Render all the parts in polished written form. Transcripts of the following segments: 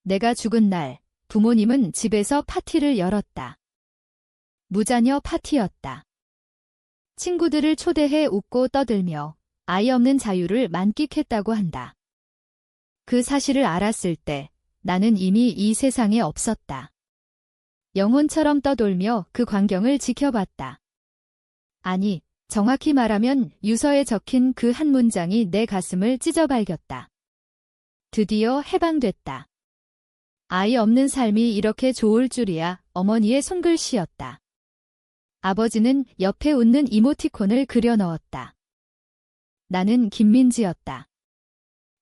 내가 죽은 날, 부모님은 집에서 파티를 열었다. 무자녀 파티였다. 친구들을 초대해 웃고 떠들며 아이 없는 자유를 만끽했다고 한다. 그 사실을 알았을 때 나는 이미 이 세상에 없었다. 영혼처럼 떠돌며 그 광경을 지켜봤다. 아니, 정확히 말하면 유서에 적힌 그 한 문장이 내 가슴을 찢어발겼다. 드디어 해방됐다. 아이 없는 삶이 이렇게 좋을 줄이야. 어머니의 손글씨였다. 아버지는 옆에 웃는 이모티콘을 그려 넣었다. 나는 김민지였다.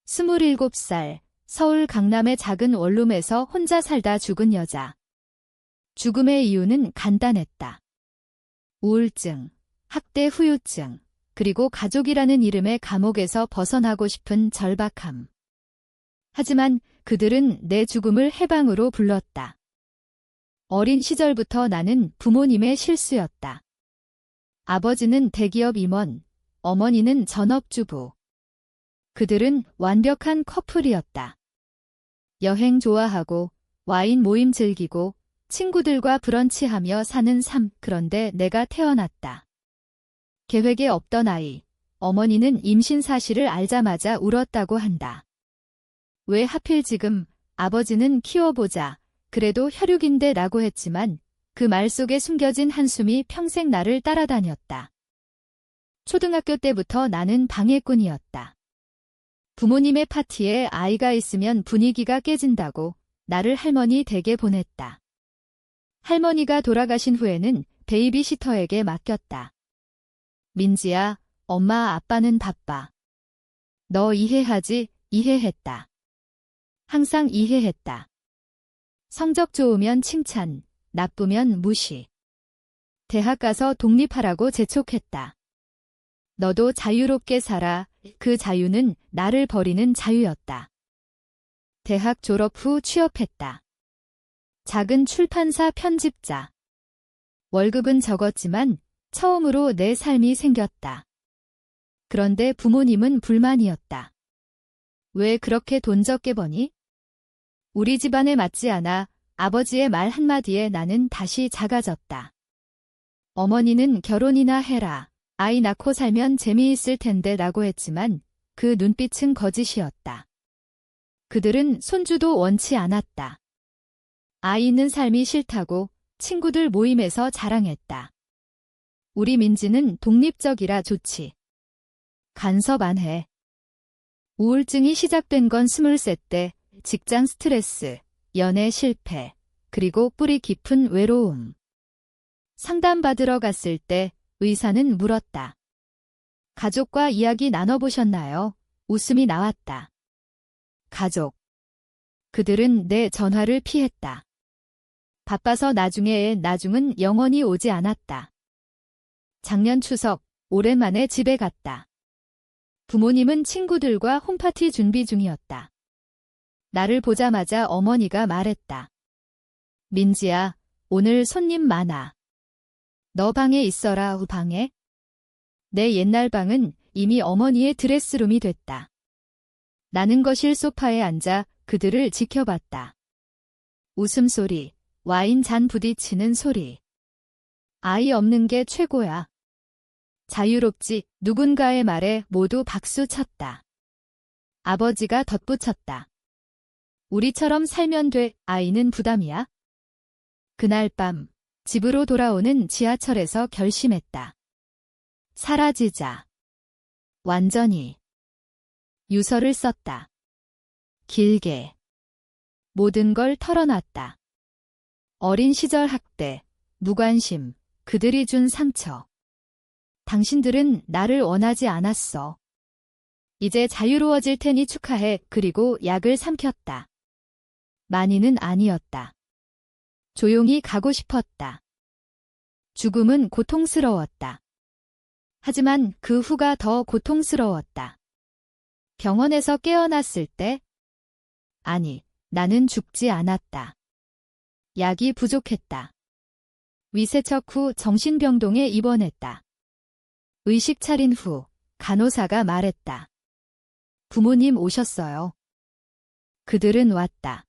27살, 서울 강남의 작은 원룸에서 혼자 살다 죽은 여자. 죽음의 이유는 간단했다. 우울증, 학대 후유증, 그리고 가족이라는 이름의 감옥에서 벗어나고 싶은 절박함. 하지만 그들은 내 죽음을 해방으로 불렀다. 어린 시절부터 나는 부모님의 실수였다. 아버지는 대기업 임원, 어머니는 전업주부. 그들은 완벽한 커플이었다. 여행 좋아하고, 와인 모임 즐기고, 친구들과 브런치하며 사는 삶. 그런데 내가 태어났다. 계획에 없던 아이, 어머니는 임신 사실을 알자마자 울었다고 한다. 왜 하필 지금, 아버지는 키워보자, 그래도 혈육인데 라고 했지만 그 말 속에 숨겨진 한숨이 평생 나를 따라다녔다. 초등학교 때부터 나는 방해꾼이었다. 부모님의 파티에 아이가 있으면 분위기가 깨진다고 나를 할머니 댁에 보냈다. 할머니가 돌아가신 후에는 베이비시터에게 맡겼다. 민지야, 엄마 아빠는 바빠. 너 이해하지? 이해했다. 항상 이해했다. 성적 좋으면 칭찬, 나쁘면 무시. 대학 가서 독립하라고 재촉했다. 너도 자유롭게 살아. 그 자유는 나를 버리는 자유였다. 대학 졸업 후 취업했다. 작은 출판사 편집자. 월급은 적었지만 처음으로 내 삶이 생겼다. 그런데 부모님은 불만이었다. 왜 그렇게 돈 적게 버니? 우리 집안에 맞지 않아. 아버지의 말 한마디에 나는 다시 작아졌다. 어머니는 결혼이나 해라. 아이 낳고 살면 재미있을 텐데 라고 했지만 그 눈빛은 거짓이었다. 그들은 손주도 원치 않았다. 아이 있는 삶이 싫다고 친구들 모임에서 자랑했다. 우리 민지는 독립적이라 좋지. 간섭 안 해. 우울증이 시작된 건 23 때, 직장 스트레스, 연애 실패, 그리고 뿌리 깊은 외로움. 상담받으러 갔을 때 의사는 물었다. 가족과 이야기 나눠보셨나요? 웃음이 나왔다. 가족. 그들은 내 전화를 피했다. 바빠서 나중은 영원히 오지 않았다. 작년 추석, 오랜만에 집에 갔다. 부모님은 친구들과 홈파티 준비 중이었다. 나를 보자마자 어머니가 말했다. 민지야, 오늘 손님 많아. 너 방에 있어라. 우 방에? 내 옛날 방은 이미 어머니의 드레스룸이 됐다. 나는 거실 소파에 앉아 그들을 지켜봤다. 웃음소리, 와인 잔 부딪히는 소리. 아이 없는 게 최고야. 자유롭지. 누군가의 말에 모두 박수 쳤다. 아버지가 덧붙였다. 우리처럼 살면 돼. 아이는 부담이야. 그날 밤 집으로 돌아오는 지하철에서 결심했다. 사라지자. 완전히. 유서를 썼다. 길게. 모든 걸 털어놨다. 어린 시절 학대, 무관심, 그들이 준 상처. 당신들은 나를 원하지 않았어. 이제 자유로워질 테니 축하해. 그리고 약을 삼켰다. 많이는 아니었다. 조용히 가고 싶었다. 죽음은 고통스러웠다. 하지만 그 후가 더 고통스러웠다. 병원에서 깨어났을 때, 아니, 나는 죽지 않았다. 약이 부족했다. 위세척 후 정신병동에 입원했다. 의식 차린 후 간호사가 말했다. 부모님 오셨어요. 그들은 왔다.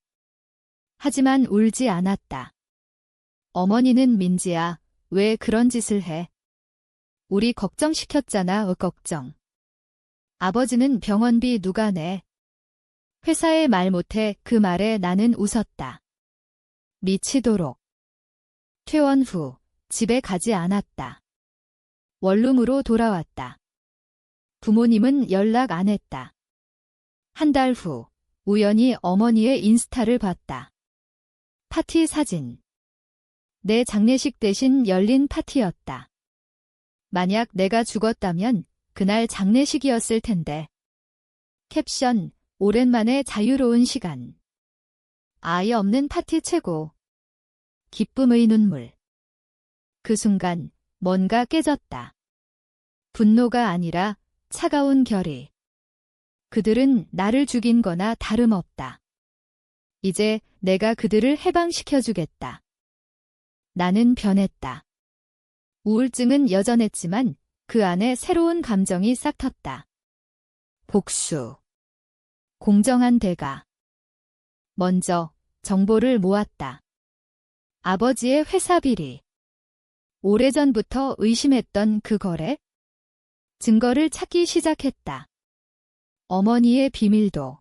하지만 울지 않았다. 어머니는 민지야, 왜 그런 짓을 해? 우리 걱정시켰잖아, 걱정. 아버지는 병원비 누가 내? 회사에 말 못해 그 말에 나는 웃었다. 미치도록. 퇴원 후 집에 가지 않았다. 원룸으로 돌아왔다. 부모님은 연락 안 했다. 한 달 후 우연히 어머니의 인스타를 봤다. 파티 사진. 내 장례식 대신 열린 파티였다. 만약 내가 죽었다면 그날 장례식이었을 텐데. 캡션, 오랜만에 자유로운 시간. 아이 없는 파티 최고. 기쁨의 눈물. 그 순간 뭔가 깨졌다. 분노가 아니라 차가운 결의. 그들은 나를 죽인 거나 다름없다. 이제 내가 그들을 해방시켜주겠다. 나는 변했다. 우울증은 여전했지만 그 안에 새로운 감정이 싹 텄다. 복수. 공정한 대가. 먼저 정보를 모았다. 아버지의 회사 비리. 오래전부터 의심했던 그 거래? 증거를 찾기 시작했다. 어머니의 비밀도.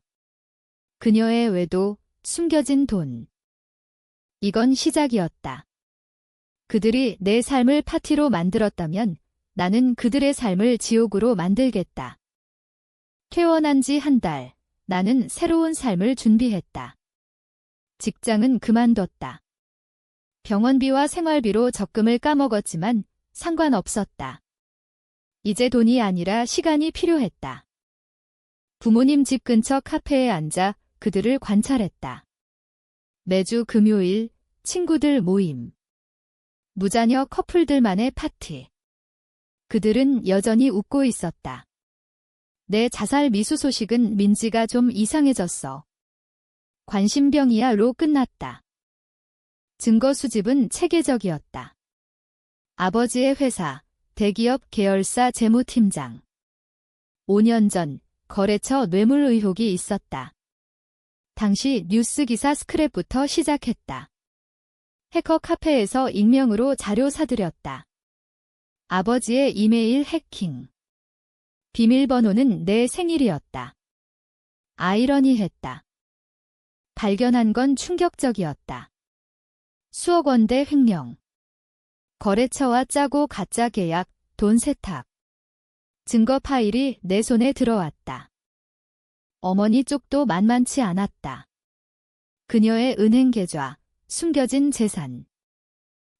그녀의 외도, 숨겨진 돈. 이건 시작이었다. 그들이 내 삶을 파티로 만들었다면 나는 그들의 삶을 지옥으로 만들겠다. 퇴원한 지 한 달, 나는 새로운 삶을 준비했다. 직장은 그만뒀다. 병원비와 생활비로 적금을 까먹었지만 상관없었다. 이제 돈이 아니라 시간이 필요했다. 부모님 집 근처 카페에 앉아 그들을 관찰했다. 매주 금요일 친구들 모임. 무자녀 커플들만의 파티. 그들은 여전히 웃고 있었다. 내 자살 미수 소식은 민지가 좀 이상해졌어. 관심병이야로 끝났다. 증거 수집은 체계적이었다. 아버지의 회사, 대기업 계열사 재무팀장. 5년 전 거래처 뇌물 의혹이 있었다. 당시 뉴스 기사 스크랩부터 시작했다. 해커 카페에서 익명으로 자료 사들였다. 아버지의 이메일 해킹. 비밀번호는 내 생일이었다. 아이러니했다. 발견한 건 충격적이었다. 수억 원대 횡령. 거래처와 짜고 가짜 계약, 돈 세탁. 증거 파일이 내 손에 들어왔다. 어머니 쪽도 만만치 않았다. 그녀의 은행 계좌, 숨겨진 재산.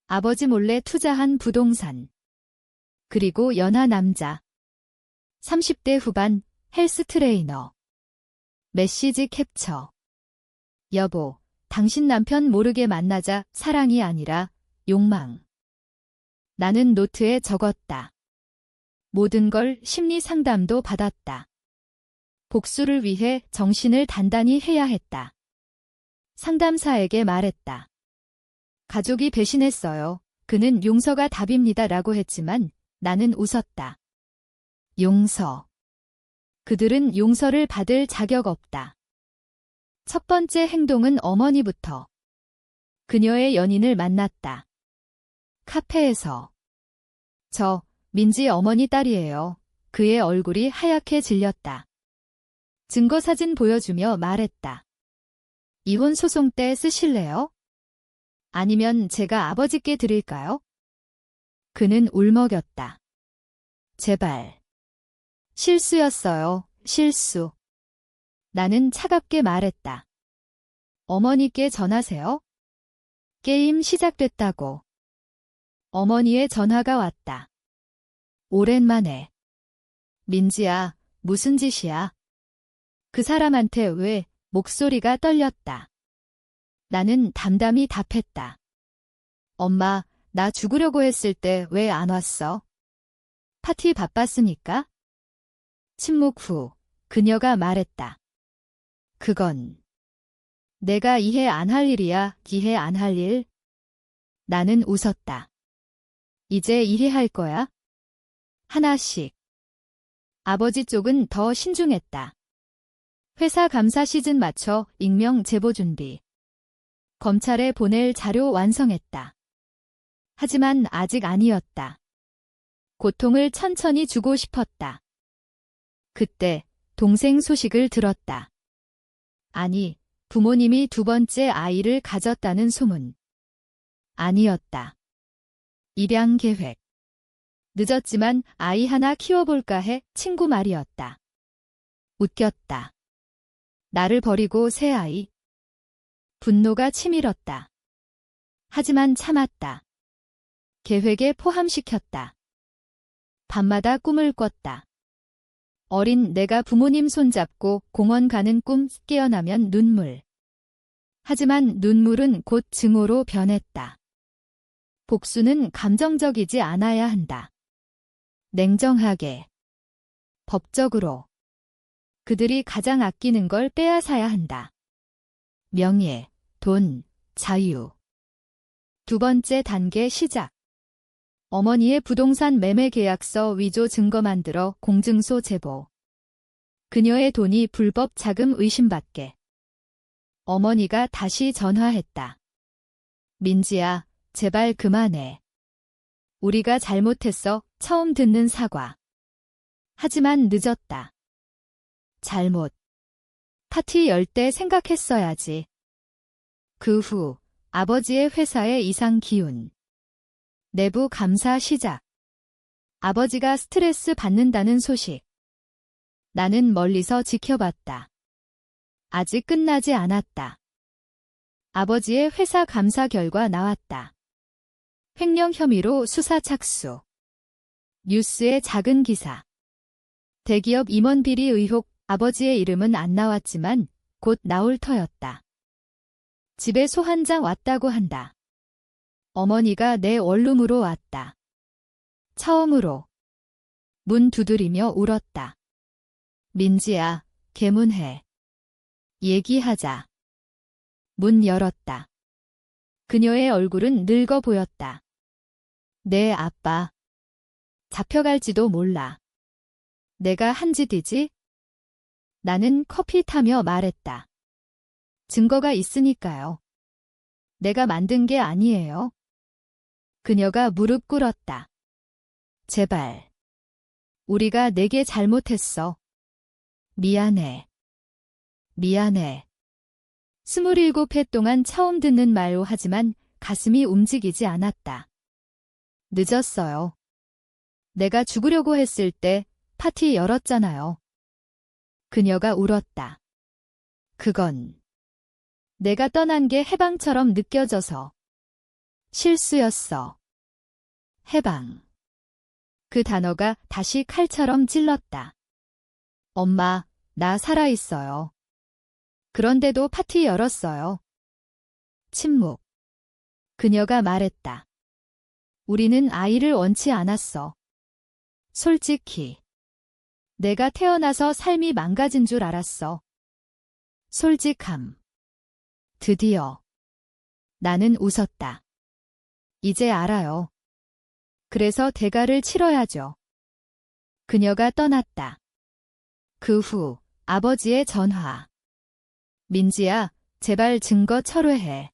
아버지 몰래 투자한 부동산. 그리고 연하 남자. 30대 후반 헬스 트레이너. 메시지 캡처. 여보, 당신 남편 모르게 만나자. 사랑이 아니라 욕망. 나는 노트에 적었다. 모든 걸 심리 상담도 받았다. 복수를 위해 정신을 단단히 해야 했다. 상담사에게 말했다. 가족이 배신했어요. 그는 용서가 답입니다. 라고 했지만 나는 웃었다. 용서. 그들은 용서를 받을 자격 없다. 첫 번째 행동은 어머니부터. 그녀의 연인을 만났다. 카페에서. 저, 민지 어머니 딸이에요. 그의 얼굴이 하얗게 질렸다. 증거사진 보여주며 말했다. 이혼 소송 때 쓰실래요? 아니면 제가 아버지께 드릴까요? 그는 울먹였다. 제발. 실수였어요. 실수. 나는 차갑게 말했다. 어머니께 전하세요. 게임 시작됐다고. 어머니의 전화가 왔다. 오랜만에. 민지야, 무슨 짓이야? 그 사람한테 왜? 목소리가 떨렸다. 나는 담담히 답했다. 엄마, 나 죽으려고 했을 때 왜 안 왔어? 파티 바빴으니까? 침묵 후 그녀가 말했다. 그건 내가 이해 안 할 일이야. 이해 안 할 일? 나는 웃었다. 이제 이해할 거야? 하나씩. 아버지 쪽은 더 신중했다. 회사 감사 시즌 맞춰 익명 제보 준비. 검찰에 보낼 자료 완성했다. 하지만 아직 아니었다. 고통을 천천히 주고 싶었다. 그때 동생 소식을 들었다. 아니, 부모님이 두 번째 아이를 가졌다는 소문. 아니었다. 입양 계획. 늦었지만 아이 하나 키워볼까 해 친구 말이었다. 웃겼다. 나를 버리고 새 아이. 분노가 치밀었다. 하지만 참았다. 계획에 포함시켰다. 밤마다 꿈을 꿨다. 어린 내가 부모님 손잡고 공원 가는 꿈 깨어나면 눈물. 하지만 눈물은 곧 증오로 변했다. 복수는 감정적이지 않아야 한다. 냉정하게. 법적으로. 그들이 가장 아끼는 걸 빼앗아야 한다. 명예, 돈, 자유. 두 번째 단계 시작. 어머니의 부동산 매매 계약서 위조 증거 만들어 공증소 제보. 그녀의 돈이 불법 자금 의심받게. 어머니가 다시 전화했다. 민지야, 제발 그만해. 우리가 잘못했어. 처음 듣는 사과. 하지만 늦었다. 잘못. 파티 열 때 생각했어야지. 그 후 아버지의 회사의 이상 기운. 내부 감사 시작. 아버지가 스트레스 받는다는 소식. 나는 멀리서 지켜봤다. 아직 끝나지 않았다. 아버지의 회사 감사 결과 나왔다. 횡령 혐의로 수사 착수. 뉴스의 작은 기사. 대기업 임원 비리 의혹. 아버지의 이름은 안 나왔지만 곧 나올 터였다. 집에 소 한 장 왔다고 한다. 어머니가 내 원룸으로 왔다. 처음으로. 문 두드리며 울었다. 민지야, 개문해. 얘기하자. 문 열었다. 그녀의 얼굴은 늙어 보였다. 내 아빠. 잡혀갈지도 몰라. 내가 한 짓이지? 나는 커피 타며 말했다. 증거가 있으니까요. 내가 만든 게 아니에요. 그녀가 무릎 꿇었다. 제발. 우리가 내게 잘못했어. 미안해. 미안해. 27회 동안 처음 듣는 말로 하지만 가슴이 움직이지 않았다. 늦었어요. 내가 죽으려고 했을 때 파티 열었잖아요. 그녀가 울었다. 그건 내가 떠난 게 해방처럼 느껴져서. 실수였어. 해방. 그 단어가 다시 칼처럼 찔렀다. 엄마, 나 살아있어요. 그런데도 파티 열었어요. 침묵. 그녀가 말했다. 우리는 아이를 원치 않았어. 솔직히. 내가 태어나서 삶이 망가진 줄 알았어. 솔직함. 드디어. 나는 웃었다. 이제 알아요. 그래서 대가를 치러야죠. 그녀가 떠났다. 그 후 아버지의 전화. 민지야, 제발 증거 철회해.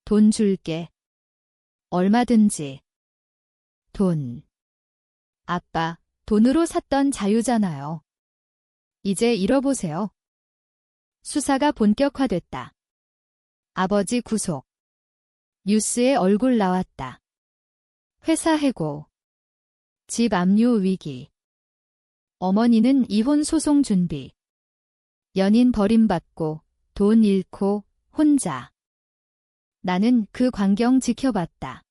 돈 줄게. 얼마든지. 돈. 아빠, 돈으로 샀던 자유잖아요. 이제 잃어보세요. 수사가 본격화됐다. 아버지 구속. 뉴스에 얼굴 나왔다. 회사 해고. 집 압류 위기. 어머니는 이혼 소송 준비. 연인 버림받고 돈 잃고 혼자. 나는 그 광경 지켜봤다.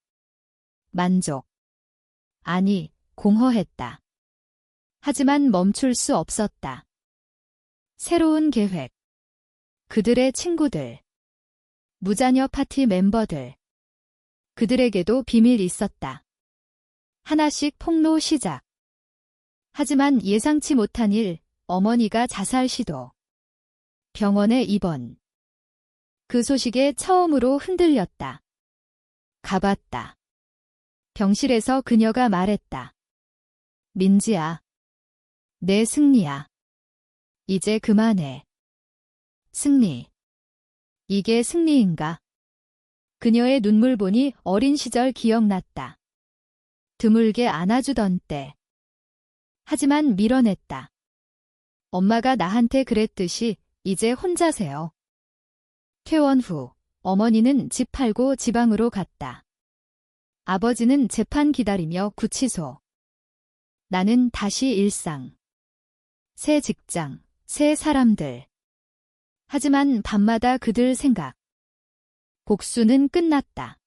만족. 아니, 공허했다. 하지만 멈출 수 없었다. 새로운 계획. 그들의 친구들. 무자녀 파티 멤버들. 그들에게도 비밀 있었다. 하나씩 폭로 시작. 하지만 예상치 못한 일, 어머니가 자살 시도. 병원에 입원. 그 소식에 처음으로 흔들렸다. 가봤다. 병실에서 그녀가 말했다. 민지야. 내 승리야. 이제 그만해. 승리. 이게 승리인가? 그녀의 눈물 보니 어린 시절 기억났다. 드물게 안아주던 때. 하지만 밀어냈다. 엄마가 나한테 그랬듯이 이제 혼자세요. 퇴원 후 어머니는 집 팔고 지방으로 갔다. 아버지는 재판 기다리며 구치소. 나는 다시 일상. 새 직장, 새 사람들. 하지만 밤마다 그들 생각. 복수는 끝났다.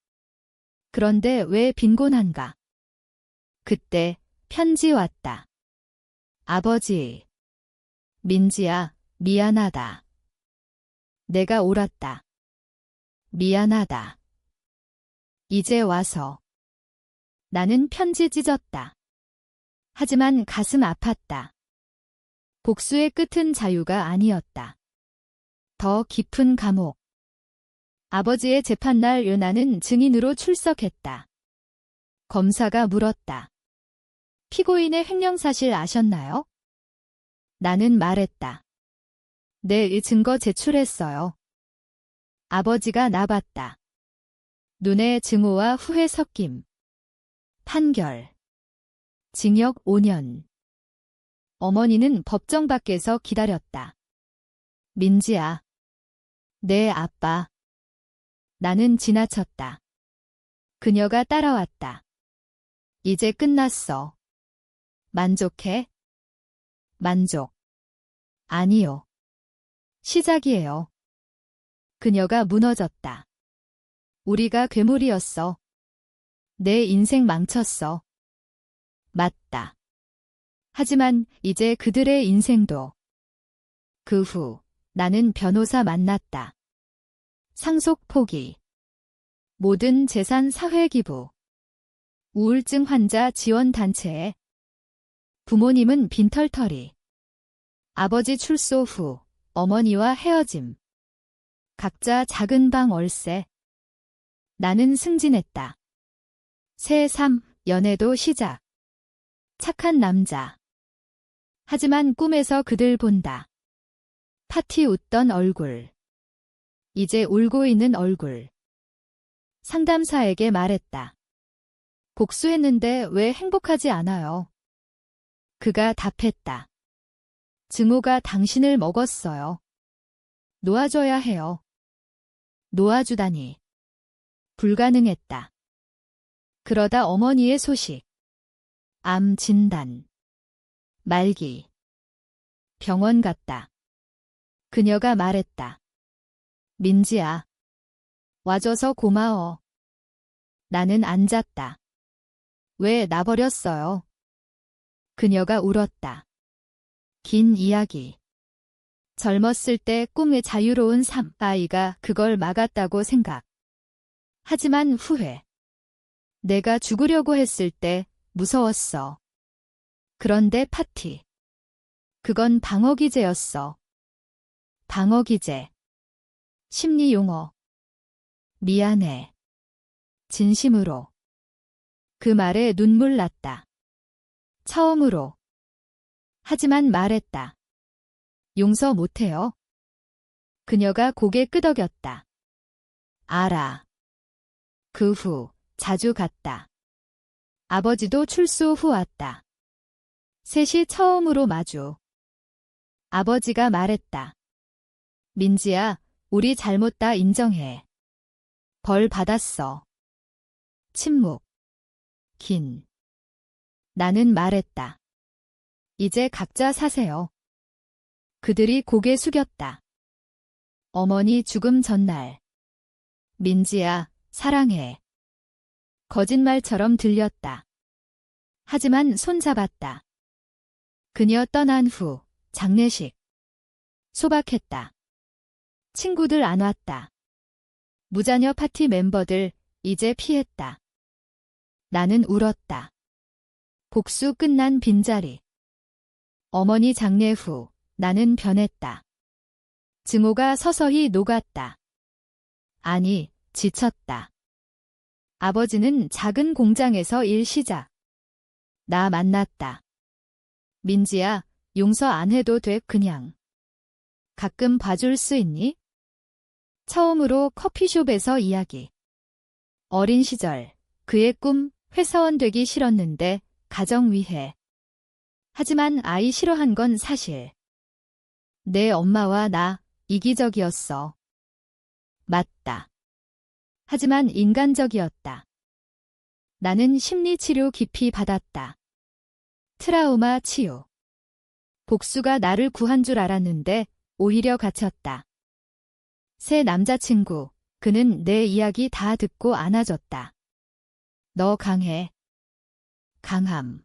그런데 왜 빈곤한가? 그때 편지 왔다. 아버지. 민지야, 미안하다. 내가 옳았다. 미안하다. 이제 와서. 나는 편지 찢었다. 하지만 가슴 아팠다. 복수의 끝은 자유가 아니었다. 더 깊은 감옥. 아버지의 재판날 나는 증인으로 출석했다. 검사가 물었다. 피고인의 횡령사실 아셨나요? 나는 말했다. 네, 증거 제출했어요. 아버지가 나봤다. 눈에 증오와 후회 섞임. 판결. 징역 5년. 어머니는 법정 밖에서 기다렸다. 민지야. 내 아빠. 나는 지나쳤다. 그녀가 따라왔다. 이제 끝났어. 만족해? 만족. 아니요. 시작이에요. 그녀가 무너졌다. 우리가 괴물이었어. 내 인생 망쳤어. 맞다. 하지만 이제 그들의 인생도. 그 후 나는 변호사 만났다. 상속 포기. 모든 재산 사회기부. 우울증 환자 지원 단체에. 부모님은 빈털터리. 아버지 출소 후 어머니와 헤어짐. 각자 작은 방 월세. 나는 승진했다. 새 삶, 연애도 시작. 착한 남자. 하지만 꿈에서 그들 본다. 파티 웃던 얼굴. 이제 울고 있는 얼굴. 상담사에게 말했다. 복수했는데 왜 행복하지 않아요? 그가 답했다. 증오가 당신을 먹었어요. 놓아줘야 해요. 놓아주다니. 불가능했다. 그러다 어머니의 소식. 암 진단. 말기. 병원 갔다. 그녀가 말했다. 민지야. 와줘서 고마워. 나는 앉았다. 왜 나 버렸어요? 그녀가 울었다. 긴 이야기. 젊었을 때 꿈의 자유로운 삶, 아이가 그걸 막았다고 생각. 하지만 후회. 내가 죽으려고 했을 때 무서웠어. 그런데 파티. 그건 방어기제였어. 방어기제. 심리용어. 미안해. 진심으로. 그 말에 눈물 났다. 처음으로. 하지만 말했다. 용서 못해요. 그녀가 고개 끄덕였다. 알아. 그 후 자주 갔다. 아버지도 출소 후 왔다. 셋이 처음으로 마주. 아버지가 말했다. 민지야, 우리 잘못 다 인정해. 벌 받았어. 침묵. 긴. 나는 말했다. 이제 각자 사세요. 그들이 고개 숙였다. 어머니 죽음 전날. 민지야, 사랑해. 거짓말처럼 들렸다. 하지만 손잡았다. 그녀 떠난 후 장례식. 소박했다. 친구들 안 왔다. 무자녀 파티 멤버들 이제 피했다. 나는 울었다. 복수 끝난 빈자리. 어머니 장례 후 나는 변했다. 증오가 서서히 녹았다. 아니, 지쳤다. 아버지는 작은 공장에서 일 시작. 나 만났다. 민지야, 용서 안 해도 돼, 그냥. 가끔 봐줄 수 있니? 처음으로 커피숍에서 이야기. 어린 시절 그의 꿈 회사원 되기 싫었는데 가정 위해. 하지만 아이 싫어한 건 사실. 내 엄마와 나 이기적이었어. 맞다. 하지만 인간적이었다. 나는 심리치료 깊이 받았다. 트라우마 치유. 복수가 나를 구한 줄 알았는데 오히려 갇혔다. 새 남자친구, 그는 내 이야기 다 듣고 안아줬다. 너 강해. 강함.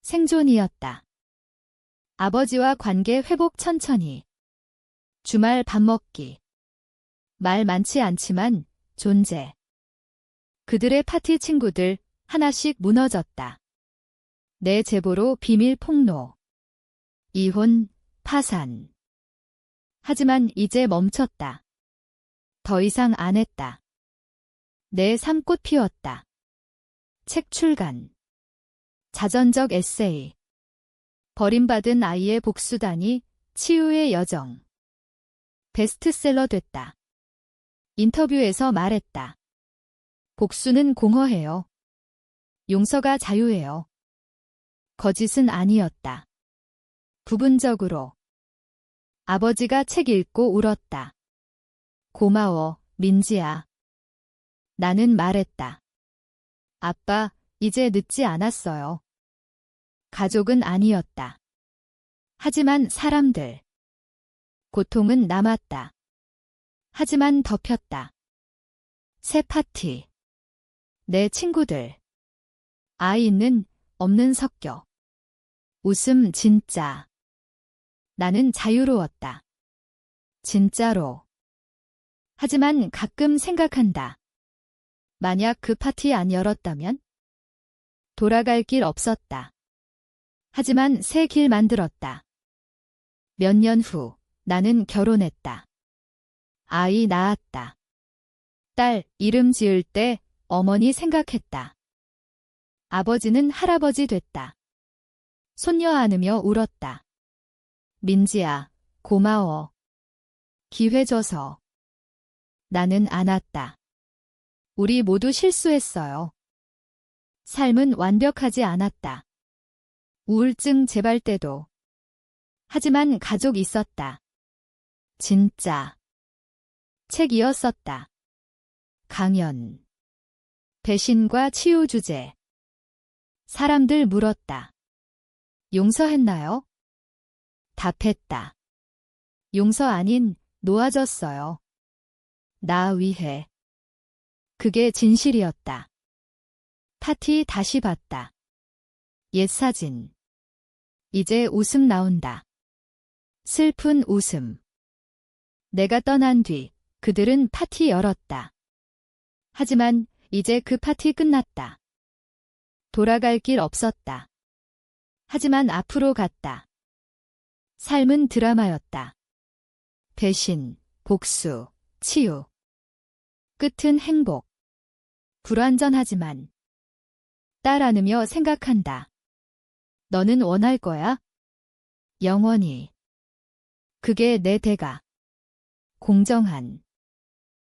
생존이었다. 아버지와 관계 회복 천천히. 주말 밥 먹기. 말 많지 않지만 존재. 그들의 파티 친구들 하나씩 무너졌다. 내 제보로 비밀 폭로. 이혼, 파산. 하지만 이제 멈췄다. 더 이상 안 했다. 내 삶 꽃 피웠다. 책 출간. 자전적 에세이. 버림받은 아이의 복수다니, 치유의 여정. 베스트셀러 됐다. 인터뷰에서 말했다. 복수는 공허해요. 용서가 자유해요. 거짓은 아니었다. 부분적으로. 아버지가 책 읽고 울었다. 고마워, 민지야. 나는 말했다. 아빠, 이제 늦지 않았어요. 가족은 아니었다. 하지만 사람들. 고통은 남았다. 하지만 덮였다. 새 파티. 내 친구들. 아이 있는, 없는 섞여. 웃음 진짜. 나는 자유로웠다. 진짜로. 하지만 가끔 생각한다. 만약 그 파티 안 열었다면? 돌아갈 길 없었다. 하지만 새 길 만들었다. 몇 년 후, 나는 결혼했다. 아이 낳았다. 딸 이름 지을 때 어머니 생각했다. 아버지는 할아버지 됐다. 손녀 안으며 울었다. 민지야, 고마워. 기회 줘서. 나는 안았다. 우리 모두 실수했어요. 삶은 완벽하지 않았다. 우울증 재발 때도. 하지만 가족 있었다. 진짜. 책 이었었다. 강연. 배신과 치유 주제. 사람들 물었다. 용서했나요? 답했다. 용서 아닌 놓아줬어요. 나 위해. 그게 진실이었다. 파티 다시 봤다. 옛 사진. 이제 웃음 나온다. 슬픈 웃음. 내가 떠난 뒤 그들은 파티 열었다. 하지만 이제 그 파티 끝났다. 돌아갈 길 없었다. 하지만 앞으로 갔다. 삶은 드라마였다. 배신, 복수, 치유. 끝은 행복. 불완전하지만. 딸 안으며 생각한다. 너는 원할 거야? 영원히. 그게 내 대가. 공정한.